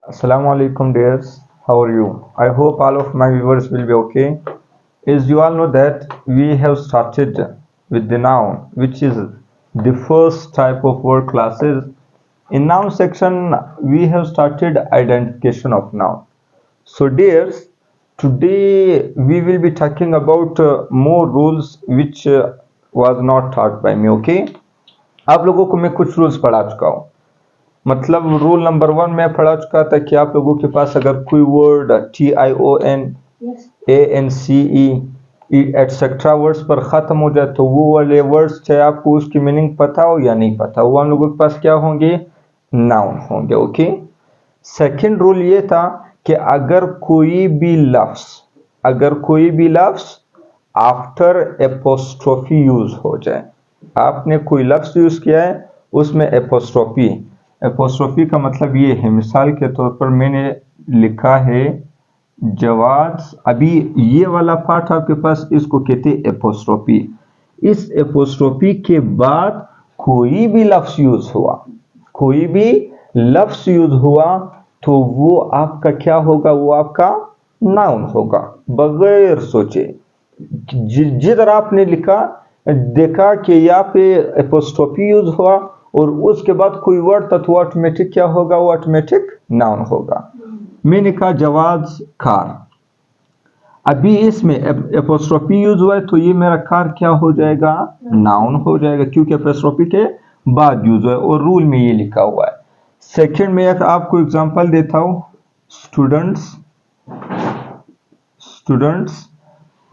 Assalamu alaikum dears, how are you? I hope all of my viewers will be okay. As you all know that we have started with the noun, which is the first type of word classes. In noun section, we have started identification of noun. So dears, today we will be talking about more rules which was not taught by me, okay? आप लोगों को मैं कुछ rules पढ़ा चुका हूँ। मतलब rule number 1 में पढ़ा चुका था कि आप लोगों के पास अगर कोई word TION, ANCE etcetera words पर ख़त्म हो जाए तो वो वाले वर्ड्स चाहे आपको उसकी मीनिंग पता हो या नहीं पता, वो हम लोगों के पास क्या होंगे? नाउन होंगे। ओके। सेकंड रूल ये था कि अगर कोई भी लफ्ज आफ्टर एपोस्ट्रोफी यूज हो जाए, आपने कोई लफ्ज यूज किया है उसमें एपोस्ट्रोफी का मतलब ये है, मिसाल के तौर पर मैंने लिखा है जवाद, अभी ये वाला पार्ट आपके पास, इसको कहते हैं एपोस्ट्रोफी। इस एपोस्ट्रोफी के बाद कोई भी लफ्ज यूज हुआ तो वो आपका क्या होगा? वो आपका नाउन होगा, बगैर सोचे। जिधर आपने देखा कि यहाँ पे एपोस्ट्रोफी यूज हुआ और उसके बाद कोई वर्ड था तो ऑटोमेटिक क्या होगा? वो ऑटोमेटिक नाउन होगा। मैंने कहा जवाद कार, अभी इसमें एपोस्ट्रोफी यूज हुआ है तो ये मेरा कार क्या हो जाएगा? नाउन हो जाएगा, क्योंकि एपोस्ट्रोफी के बाद यूज हुआ है और रूल में ये लिखा हुआ है। सेकंड में आपको एग्जांपल देता हूं, स्टूडेंट्स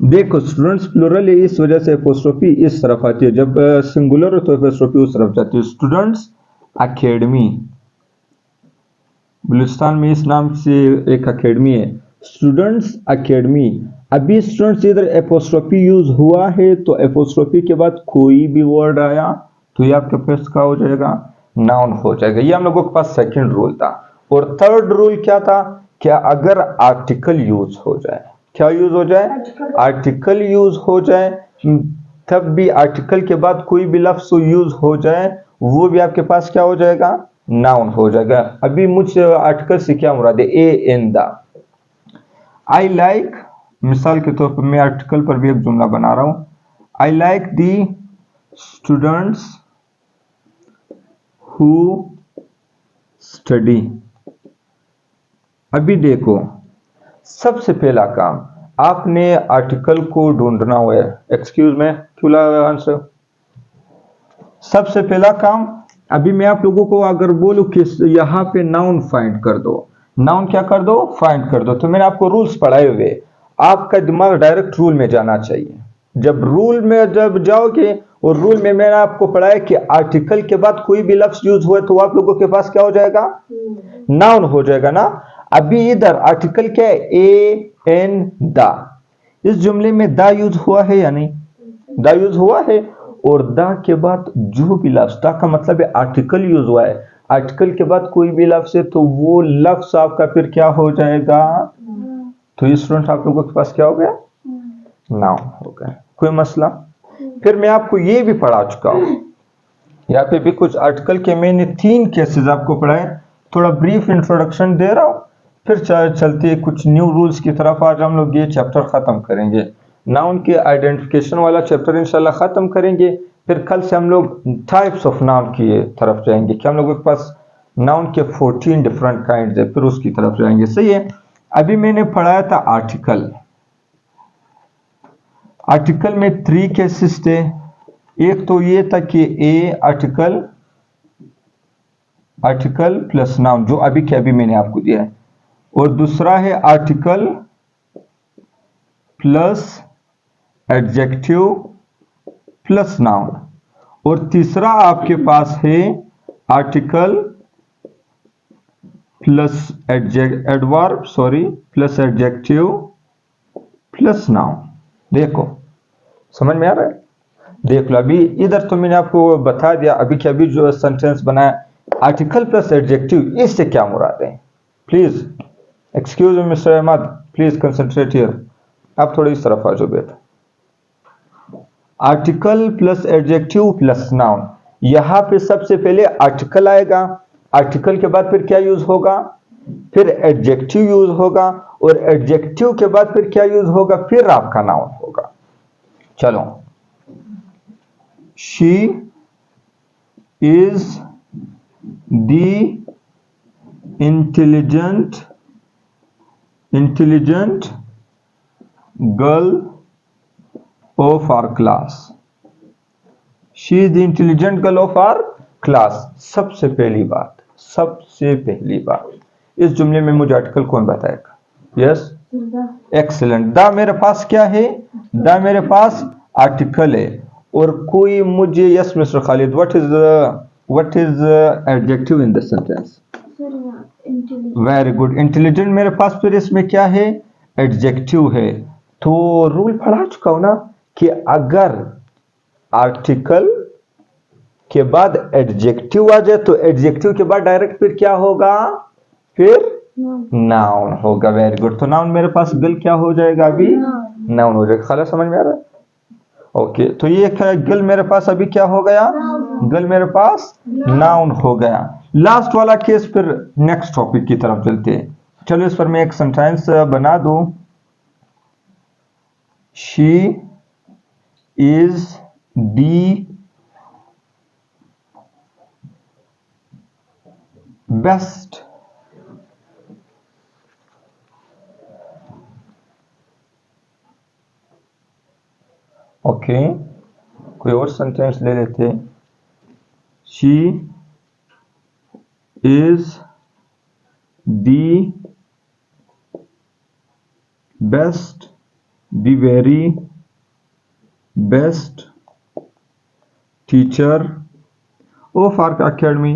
देखो, स्टूडेंट्स प्लूरल है, इस वजह से एपोस्ट्रोफी इस तरफ आती है, जब सिंगुलर हो तो एपोस्ट्रोफी उस तरफ जाती है। स्टूडेंट्स अकेडमी, बलूचिस्तान में इस नाम से एक अकेडमी है, स्टूडेंट्स अकेडमी। अभी स्टूडेंट्स इधर एपोस्ट्रोफी यूज हुआ है तो एपोस्ट्रोफी के बाद कोई भी वर्ड आया तो ये आपके पास क्या हो जाएगा? नाउन हो जाएगा। ये हम लोगों के पास सेकंड रूल था। और थर्ड रूल क्या था? क्या अगर आर्टिकल यूज हो जाए, क्या यूज हो जाए? आर्टिकल यूज हो जाए, तब भी आर्टिकल के बाद कोई भी लफ्ज यूज हो जाए वो भी आपके पास क्या हो जाएगा? नाउन हो जाएगा। अभी मुझे आर्टिकल से क्या मुराद है? ए इन द। आई लाइक, मिसाल के तौर पर मैं आर्टिकल पर भी एक जुमला बना रहा हूं, I like the students who study. अभी देखो, सबसे पहला काम आपने आर्टिकल को ढूंढना हुआ है। एक्सक्यूज में क्यों लगा आंसर? सबसे पहला काम, अभी मैं आप लोगों को अगर बोलूं कि यहां पे नाउन फाइंड कर दो, नाउन क्या कर दो? फाइंड कर दो, तो मैंने आपको रूल्स पढ़ाए हुए, आपका दिमाग डायरेक्ट रूल में जाना चाहिए। जब रूल में जाओगे और रूल में मैंने आपको पढ़ाया कि आर्टिकल के बाद कोई भी लफ्ज यूज हुए तो आप लोगों के पास क्या हो जाएगा? नाउन हो जाएगा ना। अभी इधर आर्टिकल क्या है? A N the. इस जुमले में द यूज हुआ है या नहीं? द यूज हुआ है। और द के बाद जो भी लफ्ज, द का मतलब है आर्टिकल यूज हुआ है, आर्टिकल के बाद कोई भी लफ्ज है तो वो लफ्ज आपका फिर क्या हो जाएगा? तो ये स्टूडेंट आप लोगों के पास क्या हो गया? नाउन हो गया। कोई मसला? फिर मैं आपको ये भी पढ़ा चुका हूं, यहाँ पे भी कुछ आर्टिकल के मैंने 3 केसेस आपको पढ़ाए, थोड़ा ब्रीफ इंट्रोडक्शन दे रहा हूं, फिर चलते हैं कुछ न्यू रूल्स की तरफ। आज हम लोग ये चैप्टर खत्म करेंगे, नाउन के आइडेंटिफिकेशन वाला चैप्टर इंशाल्लाह खत्म करेंगे। फिर कल से हम लोग टाइप्स ऑफ नाउन की तरफ जाएंगे कि हम लोगों के पास नाउन के 14 डिफरेंट काइंड्स है, फिर उसकी तरफ जाएंगे। सही है। अभी मैंने पढ़ाया था आर्टिकल में 3 केसेस थे। एक तो ये था कि ए आर्टिकल प्लस नाउन, जो अभी के अभी मैंने आपको दिया है, और दूसरा है article plus adjective plus noun, और तीसरा आपके पास है article plus plus adjective plus noun. देखो समझ में आ रहा है? देख लो, अभी इधर तो मैंने आपको बता दिया, अभी के अभी जो सेंटेंस बनाया आर्टिकल प्लस एडजेक्टिव, इससे क्या मुराद है? Please excuse me mister Ahmed, please concentrate here. आप थोड़ी इस तरफ आ जाओ बेटा। Article plus adjective plus noun, यहां पे सबसे पहले आर्टिकल आएगा, आर्टिकल के बाद फिर क्या यूज होगा? फिर एडजेक्टिव यूज होगा, और एडजेक्टिव के बाद फिर क्या यूज होगा, फिर आपका नाउन होगा। चलो, she is the intelligent girl of our class. She is the intelligent girl of our class. सबसे पहली बात इस जुमले में मुझे आर्टिकल कौन बताएगा? Yes, excellent. द मेरे पास क्या है? द मेरे पास आर्टिकल है। और कोई मुझे, yes mister Khalid, what is adjective in this sentence? Very good. Intelligent मेरे पास फिर इसमें क्या है? एडजेक्टिव है। तो रूल पढ़ा चुका हूं ना कि अगर आर्टिकल के बाद एडजेक्टिव आ जाए तो एडजेक्टिव के बाद डायरेक्ट फिर क्या होगा? फिर नाउन होगा। Very good. तो नाउन मेरे पास गर्ल क्या हो जाएगा? अभी नाउन हो जाएगा। खाला समझ में आ रहा है? ओके, तो ये गर्ल मेरे पास अभी क्या हो गया? गर्ल मेरे पास नाउन हो गया। लास्ट वाला केस, फिर नेक्स्ट टॉपिक की तरफ चलते हैं। चलो, इस पर मैं एक सेंटेंस बना दूं। She is the best okay, कोई और सेंटेंस ले लेते। She is the best, the very best teacher of our academy.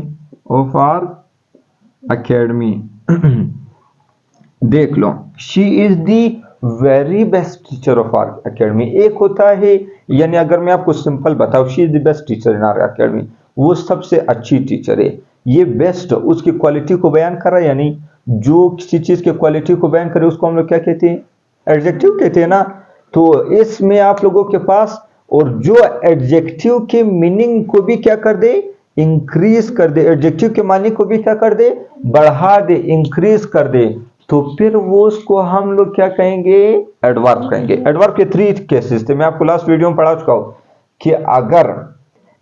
देख लो, she is the very best teacher of our academy. एक होता है, यानी अगर मैं आपको सिंपल बताऊं, she is the best teacher in our academy, वो सबसे अच्छी टीचर है। ये बेस्ट उसकी क्वालिटी को बयान कर रहा है, यानी जो किसी चीज की क्वालिटी को बयान करे उसको हम लोग क्या कहते हैं? एडजेक्टिव कहते हैं ना। तो इसमें आप लोगों के पास, और जो एडजेक्टिव के मीनिंग को भी क्या कर दे? इंक्रीज कर दे। एडजेक्टिव के मानी को भी क्या कर दे? बढ़ा दे, इंक्रीज कर दे। तो फिर वो उसको हम लोग क्या कहेंगे? एडवर्ब कहेंगे। एडवर्ब के 3 केसेस थे, मैं आपको लास्ट वीडियो में पढ़ा चुका हूं कि अगर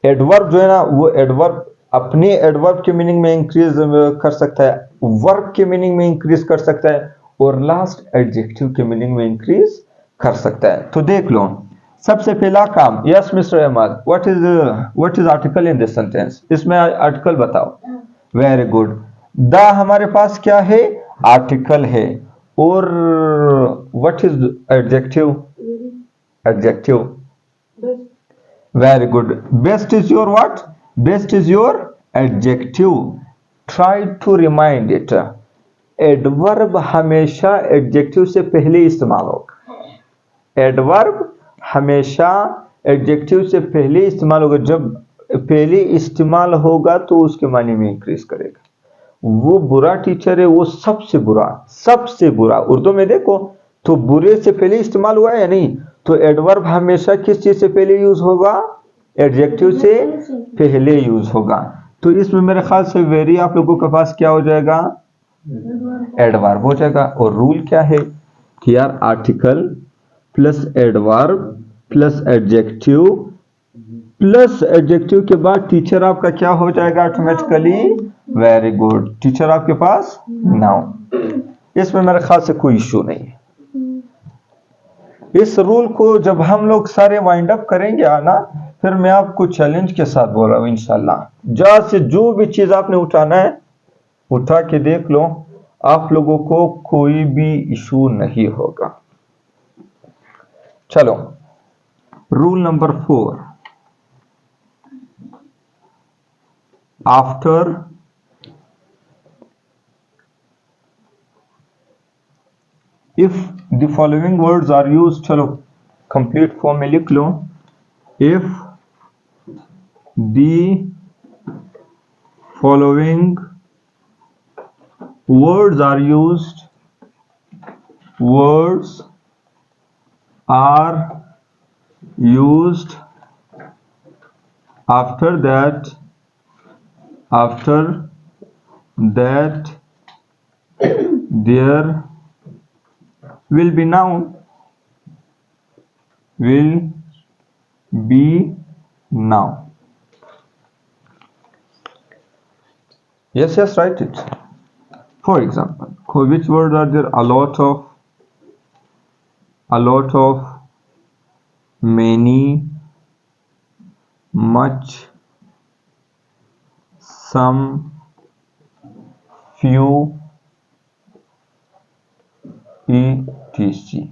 एडवर्ब जो है ना, वो एडवर्ब अपने एडवर्ब के मीनिंग में इंक्रीज कर सकता है, वर्ब के मीनिंग में इंक्रीज कर सकता है, और लास्ट एडजेक्टिव के मीनिंग में इंक्रीज कर सकता है। तो देख लो, सबसे पहला काम, yes mister Ahmed, what is article in this sentence? इसमें आर्टिकल बताओ। Very good. द हमारे पास क्या है? आर्टिकल है। और what is adjective? Adjective. Very good. Best is your what? Best is your adjective. Try to remind it. Adverb हमेशा adjective से पहले इस्तेमाल होगा। एडवर्ब हमेशा एडजेक्टिव से पहले इस्तेमाल होगा। जब पहले इस्तेमाल होगा तो उसके मानी में इंक्रीज करेगा। वो बुरा टीचर है, वो सबसे बुरा। उर्दू में देखो तो बुरे से पहले इस्तेमाल हुआ है या नहीं? तो एडवर्ब हमेशा किस चीज से पहले यूज होगा? एडजेक्टिव से पहले यूज होगा। तो इसमें मेरे ख्याल से वेरी आप लोगों के पास क्या हो जाएगा? एडवर्ब हो जाएगा। और रूल क्या है कि यार article plus adverb plus adjective plus adjective के बाद टीचर आपका क्या हो जाएगा ऑटोमेटिकली? Very good. टीचर आपके पास नाउन। इसमें मेरे ख्याल से कोई इश्यू नहीं है। इस रूल को जब हम लोग सारे वाइंड अप करेंगे आना, फिर मैं आपको चैलेंज के साथ बोल रहा हूं इंशाल्लाह, जहां से जो भी चीज आपने उठाना है उठा के देख लो, आप लोगों को कोई भी इशू नहीं होगा। चलो, rule number 4, after if the following words are used, चलो कंप्लीट फॉर्म में लिख लो। if the following words are used, after that there will be noun, will be noun. Yes, write it. For example, which words are there? A lot of, many, much, some, few, etc.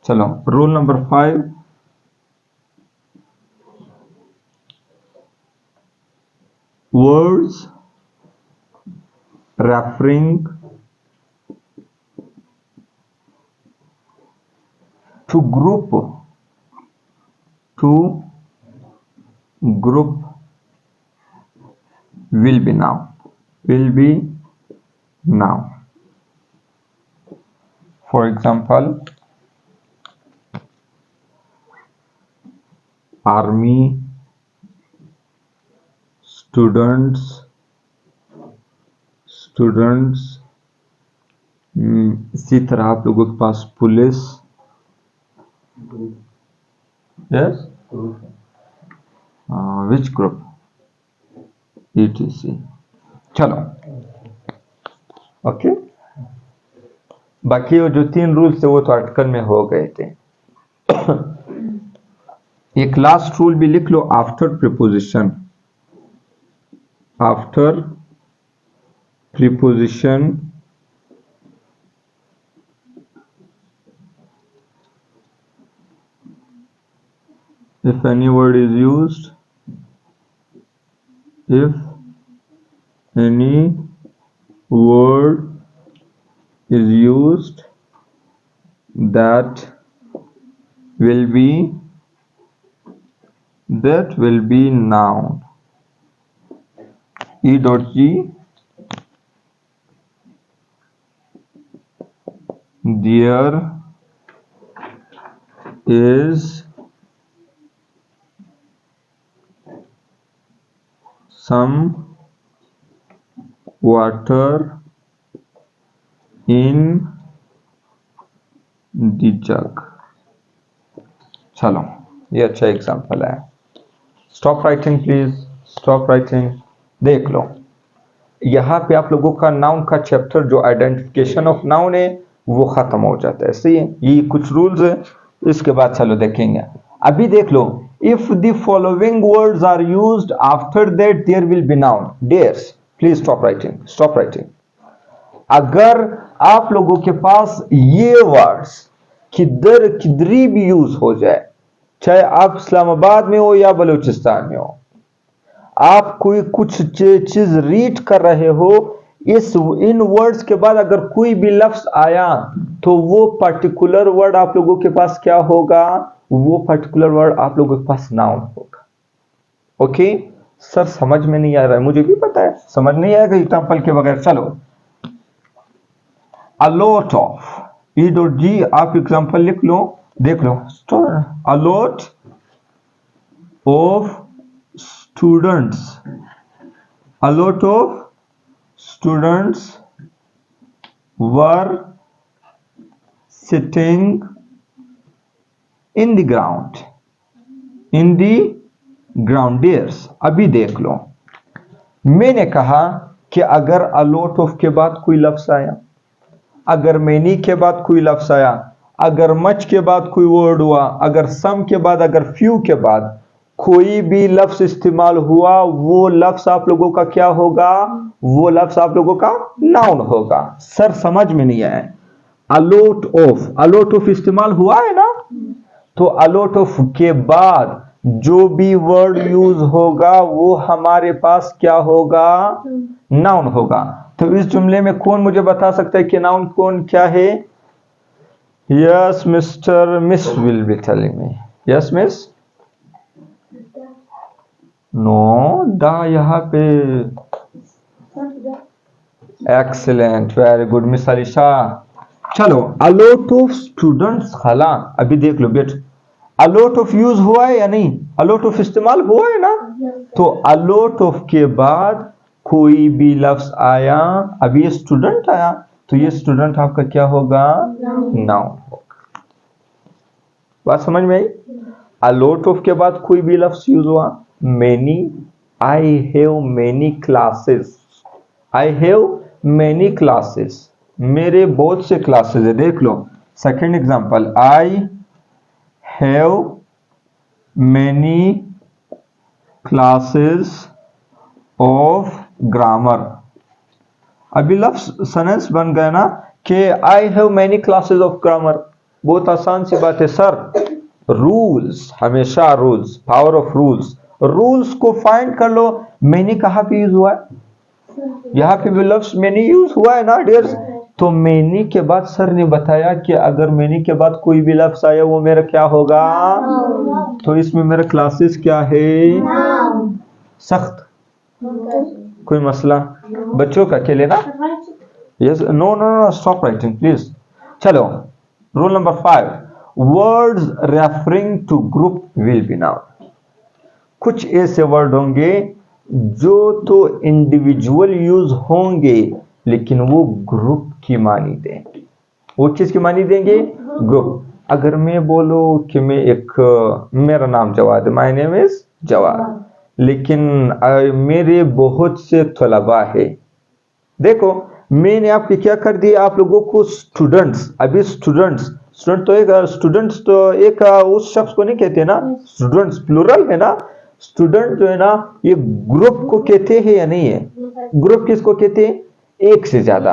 चलो, rule number 5, words referring to group will be noun. For example, army, students, इसी तरह आप लोगों के पास police, yes, which group, etc. चलो, okay. बाकी वो जो 3 रूल्स थे वो तो आर्टिकल में हो गए थे। एक लास्ट रूल भी लिख लो, after preposition if any word is used, that will be noun. E.G. There is some water in the jug. चलो, ये अच्छा एग्जाम्पल है। Stop writing please, stop writing. देख लो, यहाँ पे आप लोगों का नाउन का चैप्टर जो आइडेंटिफिकेशन ऑफ नाउन है वो खत्म हो जाता है। सही है, ये कुछ रूल्स है, इसके बाद चलो देखेंगे। अभी देख लो, if the following words are used after that there will be noun. Dears, please stop writing. अगर आप लोगों के पास ये वर्ड्स किधरी भी यूज हो जाए, चाहे आप इस्लामाबाद में हो या बलूचिस्तान में हो, आप कोई कुछ चीज रीड कर रहे हो, इन वर्ड्स के बाद अगर कोई भी लफ्ज आया तो वो पर्टिकुलर वर्ड आप लोगों के पास क्या होगा? वो पर्टिकुलर वर्ड आप लोगों के पास नाउन होगा। ओके सर, समझ में नहीं आ रहा है, मुझे भी पता है समझ नहीं आएगा एग्जांपल के बगैर। चलो, अ लॉट ऑफ, E.G. आप एग्जांपल लिख लो, देख लो। A lot of students were sitting in the ground. Dears, अभी देख लो, मैंने कहा कि अगर a lot of के बाद कोई लफ्ज आया, अगर many के बाद कोई लफ्ज आया, अगर much के बाद कोई वर्ड हुआ, अगर some के बाद, अगर few के बाद कोई भी लफ्ज इस्तेमाल हुआ, वो लफ्ज आप लोगों का क्या होगा? वो लफ्ज आप लोगों का नाउन होगा। सर समझ में नहीं आया। अलोट ऑफ इस्तेमाल हुआ है ना, तो अलोट ऑफ के बाद जो भी वर्ड यूज होगा वो हमारे पास क्या होगा? नाउन होगा। तो इस जुमले में कौन मुझे बता सकता है कि नाउन कौन क्या है? Yes mister, miss will be telling me. Yes miss, no दा यहाँ पे। Excellent, very good miss Alisha. चलो, अलोट ऑफ स्टूडेंट्स, खाला अभी देख लो बेट, अलोट ऑफ यूज हुआ है या नहीं? अलोट ऑफ इस्तेमाल हुआ है ना, तो अलोट ऑफ के बाद कोई भी लफ्ज आया, अभी ये स्टूडेंट आया तो ये स्टूडेंट आपका क्या होगा? नाउन होगा। बात समझ में आई? अ लॉट ऑफ के बाद कोई भी लफ्ज यूज हुआ, many, I have many classes, I have many classes, मेरे बहुत से क्लासेस है। देख लो second example, I have many classes of grammar. अभी लफ्ज सेंटेंस बन गया ना कि I have many classes of grammar. बहुत आसान सी बात है सर। रूल्स, हमेशा rules, power of rules, rules को फाइंड कर लो। मैनी कहाँ पे यूज हुआ है? यहाँ पे भी लफ्ज मैनी यूज हुआ है ना डियर्स। तो मैनी के बाद सर ने बताया कि अगर मैनी के बाद कोई भी लफ्ज आया वो मेरा क्या होगा? तो इसमें मेरा क्लासेस क्या है? सख्त, कोई मसला बच्चों का अकेले ना? Yes, no no no, stop writing please. चलो rule number 5, words referring to group will be noun. कुछ ऐसे वर्ड होंगे जो तो इंडिविजुअल यूज होंगे लेकिन वो ग्रुप की मानी देंगे। वो किसकी मानी देंगे? ग्रुप। अगर मैं बोलूं कि मैं एक, मेरा नाम जवाद है, माय नेम इज जवाद, लेकिन मेरे बहुत से तलबा है। देखो मैंने आपके क्या कर दिया, आप लोगों को स्टूडेंट्स। अभी स्टूडेंट्स, स्टूडेंट तो एक, स्टूडेंट्स तो एक उस शख्स को नहीं कहते ना, स्टूडेंट्स प्लूरल है ना। स्टूडेंट जो है ना ये ग्रुप को कहते हैं या नहीं है? ग्रुप किसको कहते हैं? एक से ज्यादा।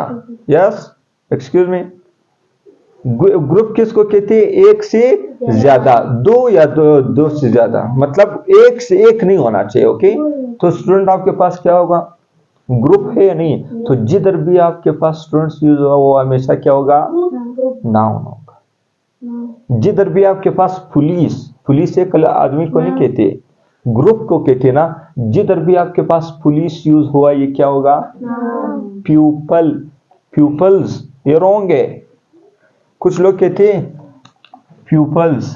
यस, एक्सक्यूज मी, ग्रुप किसको कहते हैं? एक से ज्यादा, दो या दो से ज्यादा, मतलब एक से एक नहीं होना चाहिए। ओके, तो स्टूडेंट आपके पास क्या होगा? ग्रुप है या नहीं? तो जिधर भी आपके पास स्टूडेंट्स यूज हुआ वो हमेशा क्या होगा? नाउन होगा। जिधर भी आपके पास पुलिस, पुलिस एक आदमी को नहीं कहते, ग्रुप को कहते ना। जिधर भी आपके पास पुलिस यूज हुआ ये क्या होगा? प्यूपल, प्यूपल्स, ये रॉन्ग है। कुछ लोग कहते हैं pupils,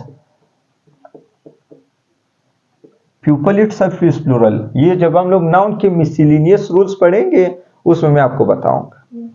pupil itself is plural. ये जब हम लोग नाउन के मिसलिनियस रूल्स पढ़ेंगे उसमें मैं आपको बताऊंगा।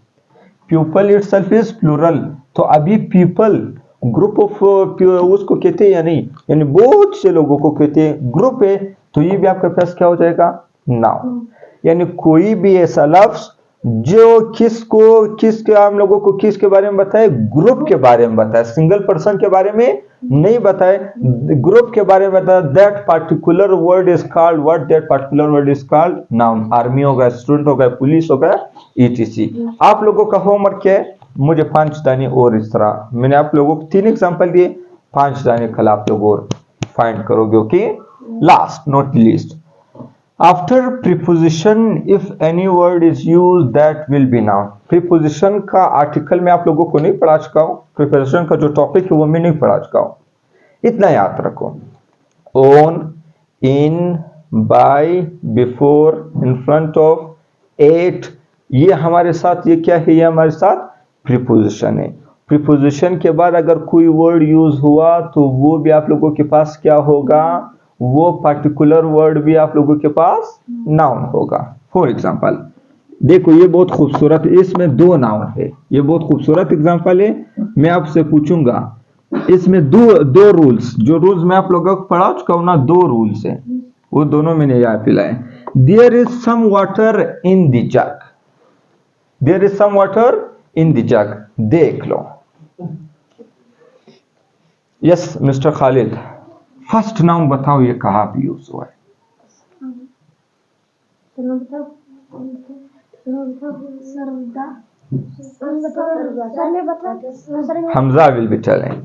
Pupil itself is plural. तो अभी पीपल ग्रुप ऑफ उसको कहते हैं या नहीं? यानी बहुत से लोगों को कहते हैं, ग्रुप है तो ये भी आपके पास क्या हो जाएगा? नाउन। यानी कोई भी ऐसा लफ्ज जो किसके हम लोगों को किसके बारे में बताए? ग्रुप के बारे में बताए, सिंगल पर्सन के बारे में नहीं बताए, ग्रुप के बारे में बताया। That particular word is called what? That particular word is called noun. Army हो गया, स्टूडेंट हो गया, पुलिस हो गया, ईटीसी। आप लोगों का होमवर्क क्या है? मुझे 5 दाने और इस तरह, मैंने आप लोगों को 3 एग्जांपल दिए, 5 दाने कल आप लोग और फाइंड करोगे। Okay, last not least, after preposition if any word is use that will be noun. Preposition का आर्टिकल मैं आप लोगों को नहीं पढ़ा चुका हूं, प्रीपोजिशन का जो टॉपिक है वो मैं नहीं पढ़ा चुका हूं। इतना याद रखो, on, in, by, before, in front of, at, ये हमारे साथ, ये क्या है? ये हमारे साथ प्रीपोजिशन है। प्रीपोजिशन के बाद अगर कोई वर्ड यूज हुआ तो वो भी आप लोगों के पास क्या होगा? वो पार्टिकुलर वर्ड भी आप लोगों के पास नाउन होगा। फॉर एग्जांपल देखो, ये बहुत खूबसूरत, इसमें 2 नाउन है, ये बहुत खूबसूरत एग्जांपल है। मैं आपसे पूछूंगा, इसमें दो रूल्स, जो रूल्स मैं आप लोगों को पढ़ा चुका हूं ना, 2 रूल्स है, वो दोनों मैंने याद दिलाए। There is some water in the jug, there is some water in the jug. देख लो। Yes mister Khalid, first noun बताओ ये कहाँ पे यूज हुआ है? Hamza will be telling.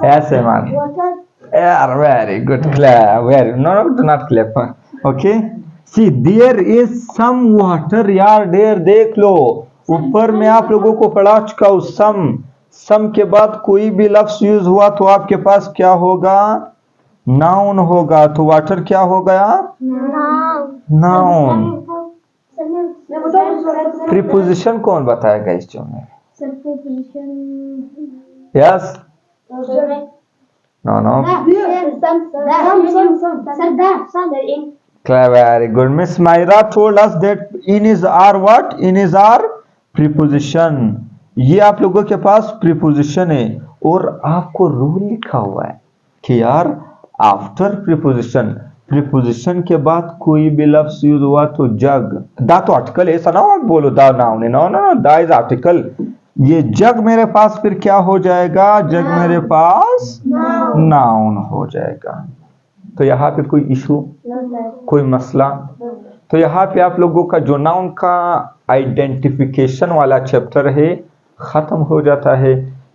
ऐसे मान यार, very good, clap, very, no do not clap, okay. See there is some water, यार देयर देख लो, ऊपर में आप लोगों को पढ़ा चुका हूं। सम के बाद कोई भी लफ्ज यूज हुआ तो आपके पास क्या होगा? नाउन होगा। तो वाटर क्या हो गया? नाउन। प्रीपोजिशन कौन बताएगा इस चीज में? Yes, no no, Very good. Miss Myra told us that in is are what? In is are preposition. ये आप लोगों के पास preposition है और आपको रूल लिखा हुआ है कि यार आफ्टर प्रीपोजिशन के बाद कोई भी लफ्ज यूज हुआ तो जग, दा तो आर्टिकल है, ऐसा ना आप बोलो दा नाउन है, नो नो नो, दा इज आर्टिकल। ये जग मेरे पास फिर क्या हो जाएगा? जग मेरे पास नाउन हो जाएगा। तो यहाँ पे कोई इशू, कोई मसला? तो यहाँ पे आप लोगों का जो नाउन का आइडेंटिफिकेशन वाला चैप्टर है खत्म हो जाता है।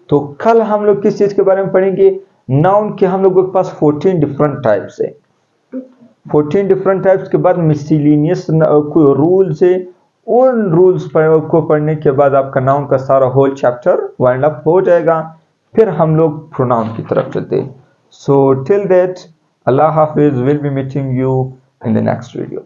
तो कल हम लोग किस चीज के बारे में पढ़ेंगे? नाउन के हम लोगों के पास 14 डिफरेंट टाइप्स है। 14 डिफरेंट टाइप्स के बाद मिसलिनियस कोई रूल्स है, उन रूल्स को पढ़ने के बाद आपका नाउन का सारा होल चैप्टर वाइंड अप हो जाएगा। फिर हम लोग प्रोनाउन की तरफ चलते हैं। So till that, Allah Hafiz, will be meeting you in the next video.